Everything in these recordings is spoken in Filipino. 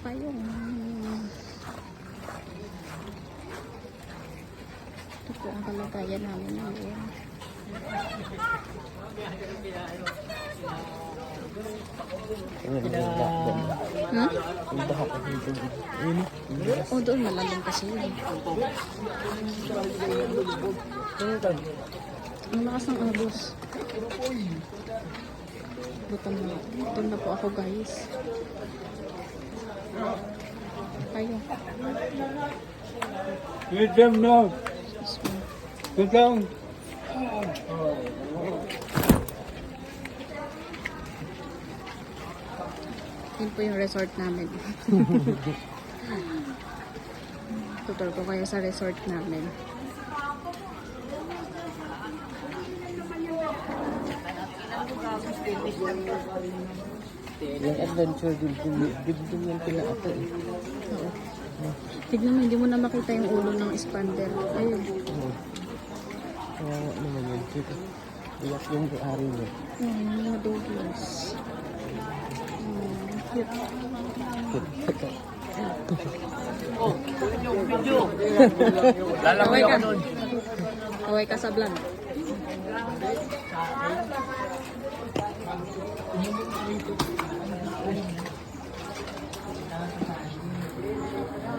payong. Ito po ang kalagayan namin ngayon. Hmm? Oh, doon malalim kasi yun. Ang lakas ng agos. Butan na po ako, guys. Kayo. Get them now. Get down. Yun po yung resort namin. Tutor ko kayo sa resort namin. Yung adventure din yan pila ako eh. Oo. Tignan mo, hindi mo na makita yung ulo ng expander. Ayun. Kawawa naman yun. Iyak yung ari niya. Mga doggies. Cute. Oh, yung video. Kaway ka. Kaway ka sa vlog.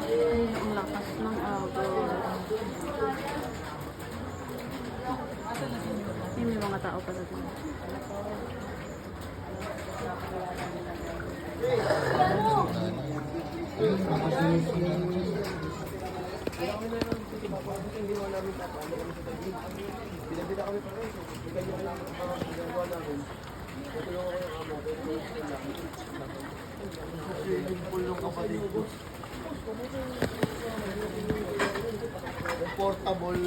Ay, ang lakas ng agos. Ay, may mga tao pala dito. Portable.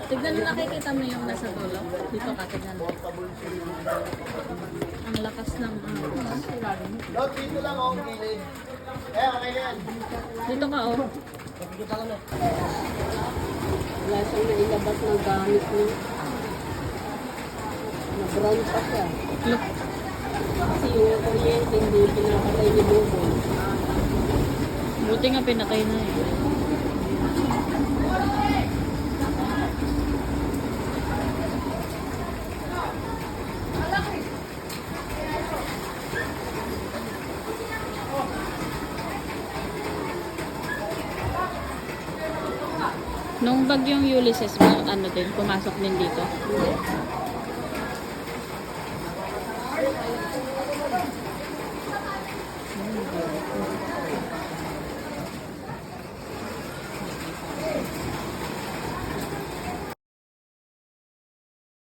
Tignan mo, nakikita mo yung nasa dulo. Dito ka, tignan mo. Ang lakas ng Not dito lang ako gilid. Okay yan. dito ka, oh. Wala siyang nailabas ng gamit niya. Na-brown pa siya. Look. Kasi yung kuryente hindi pinapatay ni Bobo. Buti nga pinatay na eh. Nung bagyong Ulysses, ano din, pumasok din dito.